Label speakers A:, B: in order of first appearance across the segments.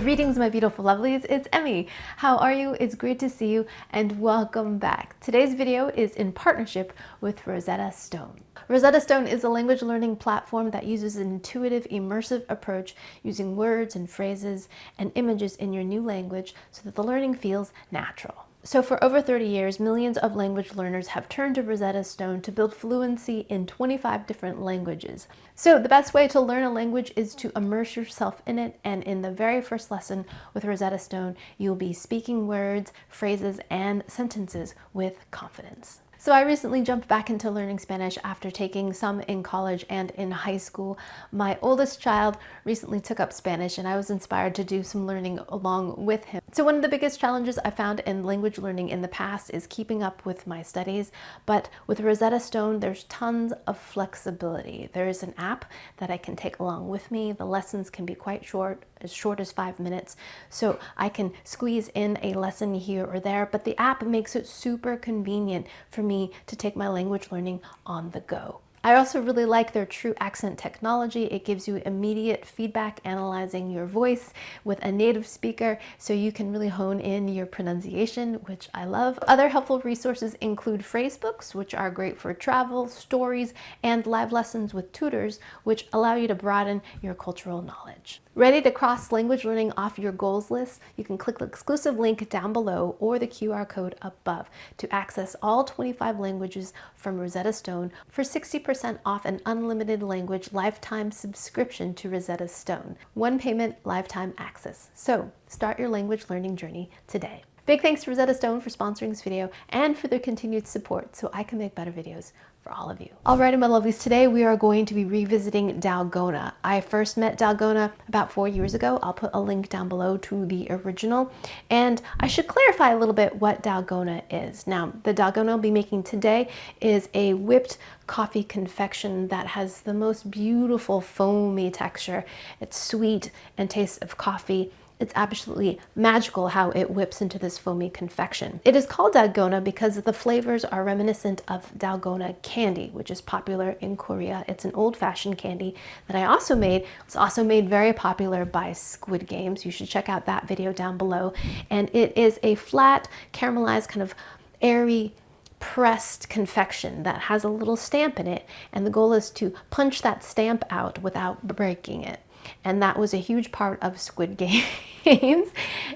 A: Greetings, my beautiful lovelies. It's Emmy. How are you? It's great to see you and welcome back. Today's video is in partnership with Rosetta Stone. Rosetta Stone is a language learning platform that uses an intuitive, immersive approach using words and phrases and images in your new language so that the learning feels natural. So for over 30 years, millions of language learners have turned to Rosetta Stone to build fluency in 25 different languages. So the best way to learn a language is to immerse yourself in it, and in the very first lesson with Rosetta Stone, you'll be speaking words, phrases, and sentences with confidence. So I recently jumped back into learning Spanish after taking some in college and in high school. My oldest child recently took up Spanish and I was inspired to do some learning along with him. So one of the biggest challenges I found in language learning in the past is keeping up with my studies, but with Rosetta Stone, there's tons of flexibility. There is an app that I can take along with me. The lessons can be quite short as 5 minutes, so I can squeeze in a lesson here or there, but the app makes it super convenient for me to take my language learning on the go. I also really like their true accent technology. It gives you immediate feedback analyzing your voice with a native speaker, so you can really hone in your pronunciation, which I love. Other helpful resources include phrasebooks, which are great for travel, stories, and live lessons with tutors, which allow you to broaden your cultural knowledge. Ready to cross language learning off your goals list? You can click the exclusive link down below or the QR code above to access all 25 languages from Rosetta Stone for 60% off an unlimited language lifetime subscription to Rosetta Stone. One payment, lifetime access. So start your language learning journey today. Big thanks to Rosetta Stone for sponsoring this video and for their continued support so I can make better videos for all of you. Alrighty, my lovelies, today we are going to be revisiting Dalgona. I first met Dalgona about 4 years ago. I'll put a link down below to the original. And I should clarify a little bit what Dalgona is. Now, the Dalgona I'll be making today is a whipped coffee confection that has the most beautiful foamy texture. It's sweet and tastes of coffee. It's absolutely magical how it whips into this foamy confection. It is called Dalgona because the flavors are reminiscent of Dalgona candy, which is popular in Korea. It's an old-fashioned candy that I also made. It was also made very popular by Squid Games. You should check out that video down below. And it is a flat, caramelized, kind of airy, pressed confection that has a little stamp in it. And the goal is to punch that stamp out without breaking it. And that was a huge part of Squid Games.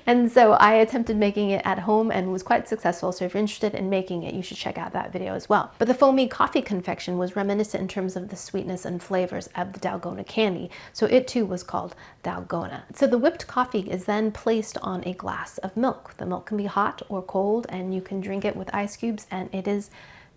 A: And so I attempted making it at home and was quite successful. So if you're interested in making it, you should check out that video as well. But the foamy coffee confection was reminiscent in terms of the sweetness and flavors of the Dalgona candy. So it too was called Dalgona. So the whipped coffee is then placed on a glass of milk. The milk can be hot or cold and you can drink it with ice cubes and it is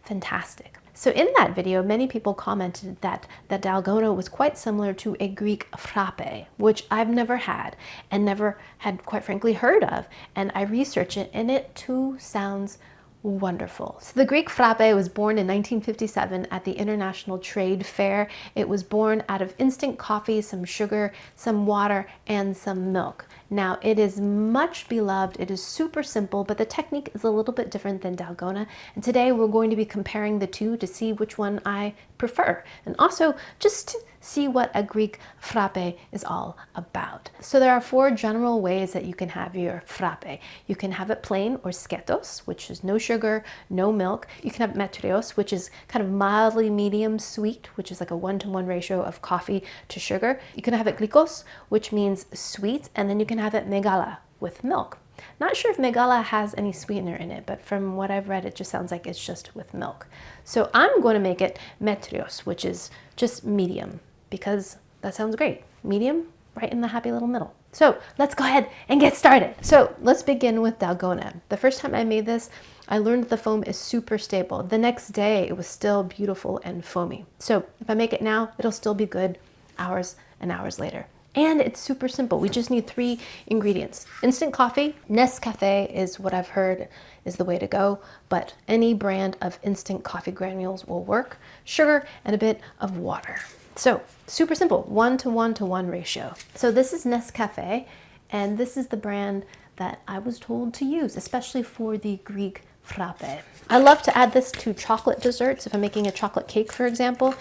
A: fantastic. So in that video, many people commented that the Dalgona was quite similar to a Greek frappé, which I've never had and never had, quite frankly, heard of. And I researched it and it too sounds wonderful. So the Greek frappé was born in 1957 at the International Trade Fair. It was born out of instant coffee, some sugar, some water, and some milk. Now, it is much beloved. It is super simple, but the technique is a little bit different than Dalgona. And today we're going to be comparing the two to see which one I prefer. And also just to see what a Greek frappé is all about. So there are 4 general ways that you can have your frappé. You can have it plain or sketos, which is no sugar, no milk. You can have metrios, which is kind of mildly medium sweet, which is like a 1-to-1 ratio of coffee to sugar. You can have it glikos, which means sweet, and then you can have it megala with milk. Not sure if megala has any sweetener in it, but from what I've read, it just sounds like it's just with milk. So I'm going to make it metrios, which is just medium, because that sounds great. Medium, right in the happy little middle. So let's go ahead and get started. So let's begin with Dalgona. The first time I made this, I learned that the foam is super stable. The next day, it was still beautiful and foamy. So if I make it now, it'll still be good hours and hours later. And it's super simple. We just need 3 ingredients. Instant coffee. Nescafe is what I've heard is the way to go, but any brand of instant coffee granules will work. Sugar and a bit of water. So super simple, 1-to-1-to-1 ratio. So this is Nescafe, and this is the brand that I was told to use, especially for the Greek frappe. I love to add this to chocolate desserts. If I'm making a chocolate cake, for example,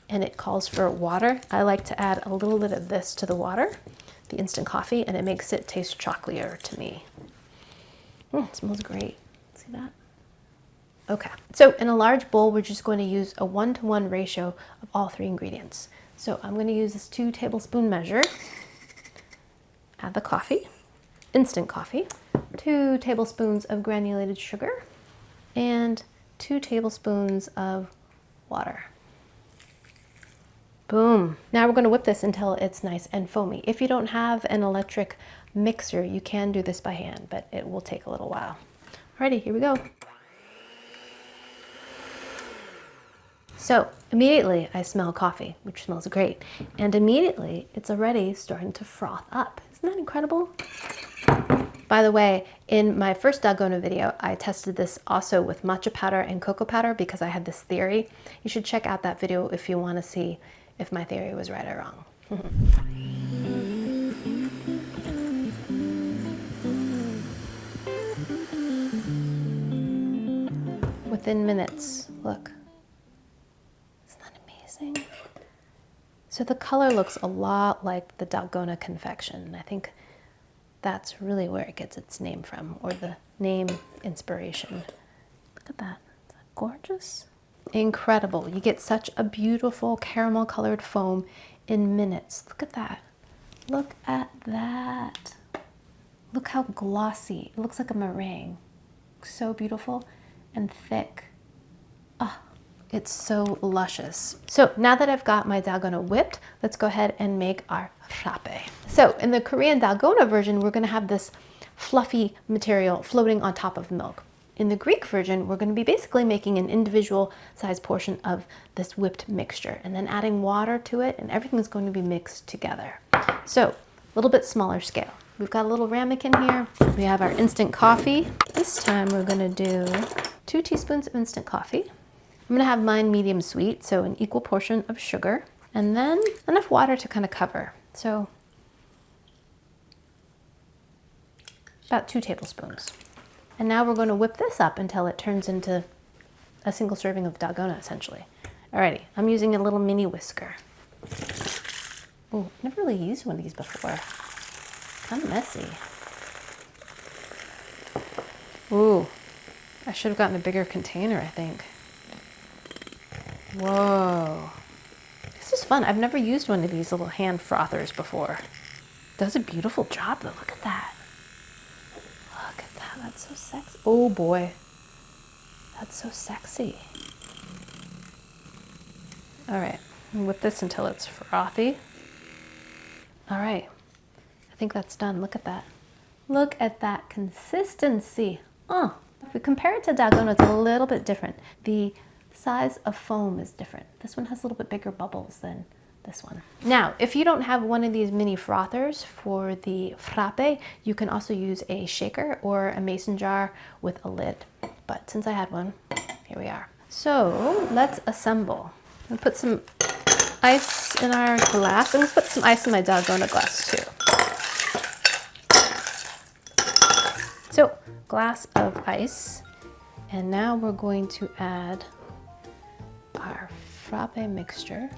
A: and it calls for water, I like to add a little bit of this to the water the instant coffee, and it makes it taste chocolatier to me. It smells great. See that? Okay, so in a large bowl, we're just going to use a 1-to-1 ratio of all 3 ingredients. So I'm going to use this 2 tablespoon measure. Add the coffee, instant coffee, 2 tablespoons of granulated sugar, and 2 tablespoons of water. Boom. Now we're going to whip this until it's nice and foamy. If you don't have an electric mixer, you can do this by hand, but it will take a little while. Alrighty, here we go. So immediately I smell coffee, which smells great. And immediately it's already starting to froth up. Isn't that incredible? By the way, in my first Dalgona video, I tested this also with matcha powder and cocoa powder because I had this theory. You should check out that video if you want to see if my theory was right or wrong. Within minutes, look. Isn't that amazing? So the color looks a lot like the Dalgona confection. I think that's really where it gets its name from, or the name inspiration. Look at that. Is that gorgeous? Incredible. You get such a beautiful caramel colored foam in minutes. Look at that. Look at that. Look how glossy. It looks like a meringue. So beautiful and thick. Ah, it's so luscious. So now that I've got my Dalgona whipped, let's go ahead and make our frappe. So in the Korean Dalgona version, we're gonna have this fluffy material floating on top of milk. In the Greek version, we're gonna be basically making an individual sized portion of this whipped mixture and then adding water to it, and everything is going to be mixed together. So a little bit smaller scale. We've got a little ramekin here. We have our instant coffee. This time we're gonna do 2 teaspoons of instant coffee. I'm gonna have mine medium sweet, so an equal portion of sugar, and then enough water to kind of cover. So about 2 tablespoons. And now we're going to whip this up until it turns into a single serving of Dalgona, essentially. Alrighty, I'm using a little mini whisker. Oh, I've never really used one of these before. Kind of messy. Ooh, I should have gotten a bigger container, I think. Whoa. This is fun. I've never used one of these little hand frothers before. It does a beautiful job though. Look at that. Look at that. That's so sexy. Oh boy. That's so sexy. All right. Whip this until it's frothy. All right. I think that's done. Look at that. Look at that consistency. If we compare it to Dalgona, it's a little bit different. The size of foam is different. This one has a little bit bigger bubbles than this one. Now, if you don't have one of these mini frothers for the frappe, you can also use a shaker or a mason jar with a lid. But since I had one, here we are. So let's assemble. I'm gonna put some ice in our glass. I'm gonna put some ice in my Dalgona glass too. So, glass of ice. And now we're going to add our frappe mixture.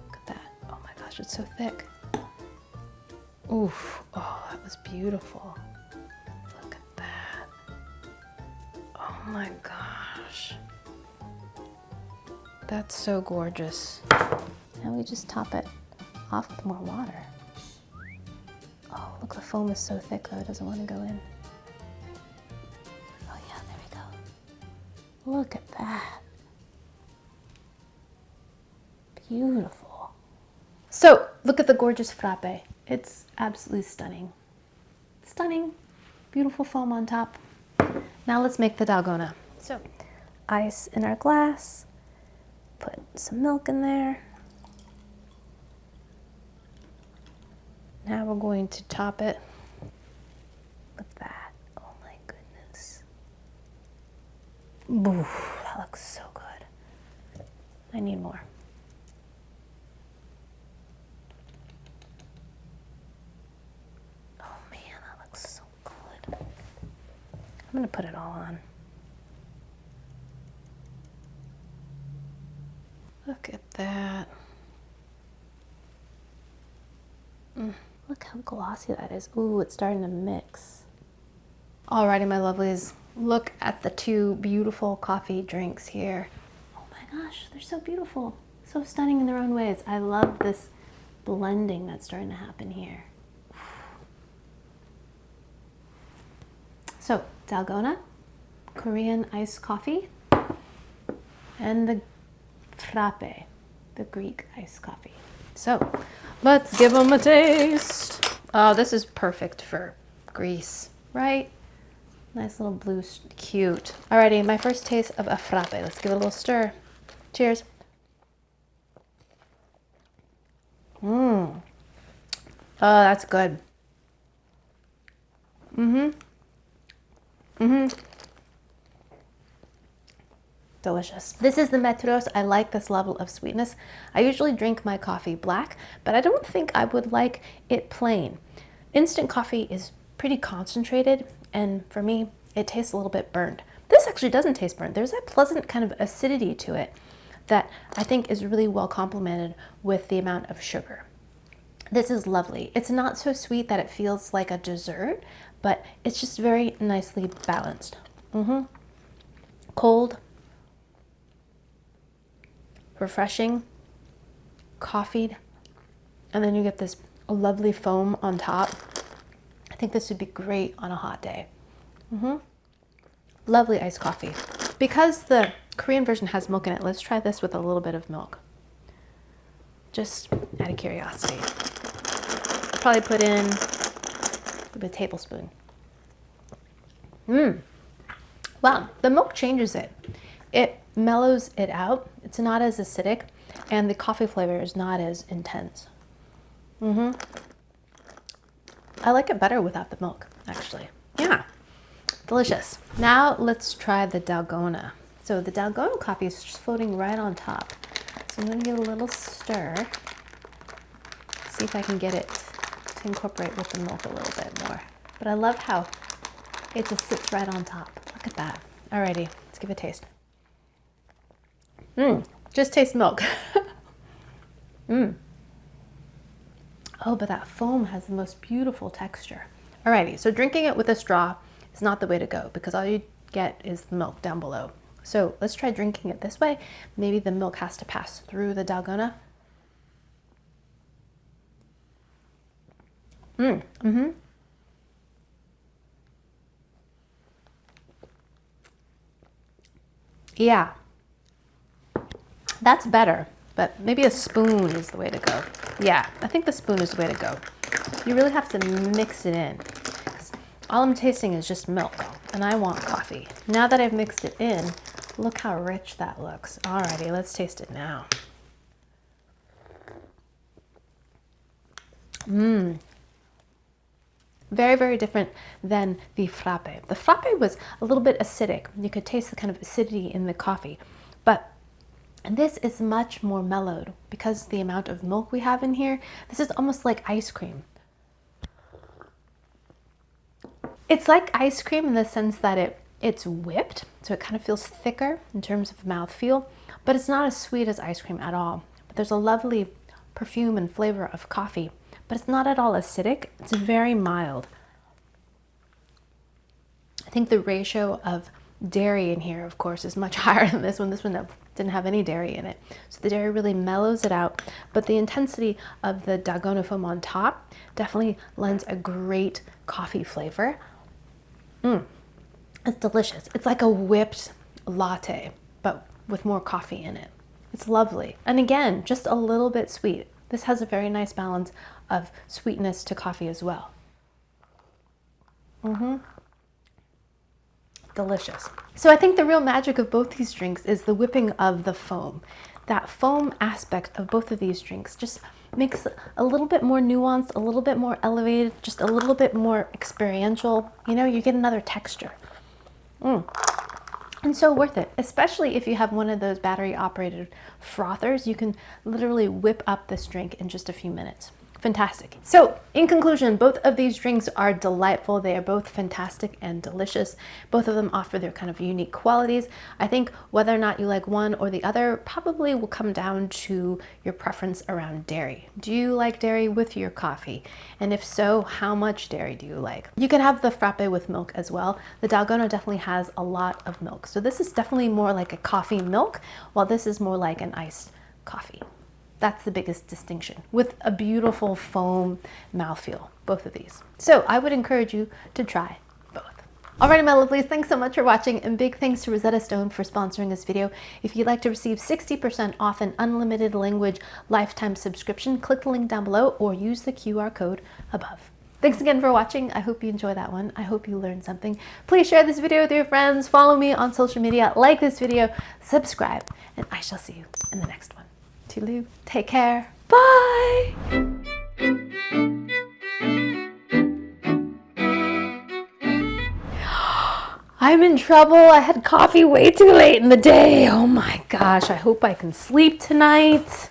A: Look at that. Oh my gosh, it's so thick. Oof. Oh, that was beautiful. Look at that. Oh my gosh. That's so gorgeous. Now we just top it off with more water. Oh, look, the foam is so thick though, it doesn't want to go in. Oh yeah, there we go. Look at that. Beautiful. So, look at the gorgeous frappe. It's absolutely stunning. Stunning. Beautiful foam on top. Now let's make the Dalgona. So, ice in our glass. Put some milk in there. Now we're going to top it with that. Oh my goodness. Oof, that looks so good. I need more. Oh man, that looks so good. I'm gonna put it all on. Look at that. Look how glossy that is. Ooh, it's starting to mix. Alrighty, my lovelies, look at the two beautiful coffee drinks here. Oh my gosh, they're so beautiful. So stunning in their own ways. I love this blending that's starting to happen here. So, Dalgona, Korean iced coffee, and the Frappé, the Greek iced coffee. So, let's give them a taste. Oh, this is perfect for Greece, right? Nice little blue, cute. Alrighty, my first taste of a Frappé. Let's give it a little stir. Cheers. Oh, that's good. Delicious. This is the Metros. I like this level of sweetness. I usually drink my coffee black, but I don't think I would like it plain. Instant coffee is pretty concentrated, and for me, it tastes a little bit burnt. This actually doesn't taste burnt. There's a pleasant kind of acidity to it that I think is really well complemented with the amount of sugar. This is lovely. It's not so sweet that it feels like a dessert, but it's just very nicely balanced. Cold, refreshing, coffeed, and then you get this lovely foam on top. I think this would be great on a hot day. Lovely iced coffee. Because the Korean version has milk in it, let's try this with a little bit of milk. Just out of curiosity. Probably put in a tablespoon. Wow, the milk changes it. It mellows it out. It's not as acidic, and the coffee flavor is not as intense. I like it better without the milk, actually. Yeah, delicious. Now let's try the Dalgona. So the Dalgona coffee is just floating right on top. So I'm gonna give it a little stir. See if I can get it to incorporate with the milk a little bit more. But I love how it just sits right on top. Look at that. Alrighty, let's give it a taste. Just taste milk. Oh, but that foam has the most beautiful texture. Alrighty, so drinking it with a straw is not the way to go because all you get is the milk down below. So let's try drinking it this way. Maybe the milk has to pass through the Dalgona. Yeah, that's better, but maybe a spoon is the way to go. Yeah, I think the spoon is the way to go. You really have to mix it in. All I'm tasting is just milk, and I want coffee. Now that I've mixed it in, look how rich that looks. Alrighty, let's taste it now. Very, very different than the Frappé. The Frappé was a little bit acidic. You could taste the kind of acidity in the coffee, but this is much more mellowed because of the amount of milk we have in here. This is almost like ice cream. It's like ice cream in the sense that it's whipped, so it kind of feels thicker in terms of mouthfeel, but it's not as sweet as ice cream at all. But there's a lovely perfume and flavor of coffee, but it's not at all acidic. It's very mild. I think the ratio of dairy in here, of course, is much higher than this one. This one didn't have any dairy in it. So the dairy really mellows it out, but the intensity of the Dalgona foam on top definitely lends a great coffee flavor. It's delicious. It's like a whipped latte, but with more coffee in it. It's lovely. And again, just a little bit sweet. This has a very nice balance of sweetness to coffee as well. Delicious. So I think the real magic of both these drinks is the whipping of the foam. That foam aspect of both of these drinks just makes a little bit more nuanced, a little bit more elevated, just a little bit more experiential. You know, you get another texture. And so worth it, especially if you have one of those battery operated frothers. You can literally whip up this drink in just a few minutes. Fantastic. So in conclusion, both of these drinks are delightful. They are both fantastic and delicious. Both of them offer their kind of unique qualities. I think whether or not you like one or the other probably will come down to your preference around dairy. Do you like dairy with your coffee? And if so, how much dairy do you like? You can have the frappe with milk as well. The Dalgona definitely has a lot of milk. So this is definitely more like a coffee milk, while this is more like an iced coffee. That's the biggest distinction, with a beautiful foam mouthfeel, both of these. So I would encourage you to try both. Alrighty, my lovelies, thanks so much for watching, and big thanks to Rosetta Stone for sponsoring this video. If you'd like to receive 60% off an unlimited language lifetime subscription, click the link down below or use the QR code above. Thanks again for watching. I hope you enjoyed that one. I hope you learned something. Please share this video with your friends, follow me on social media, like this video, subscribe, and I shall see you in the next one. Toodaloo. Take care. Bye. I'm in trouble. I had coffee way too late in the day. Oh my gosh. I hope I can sleep tonight.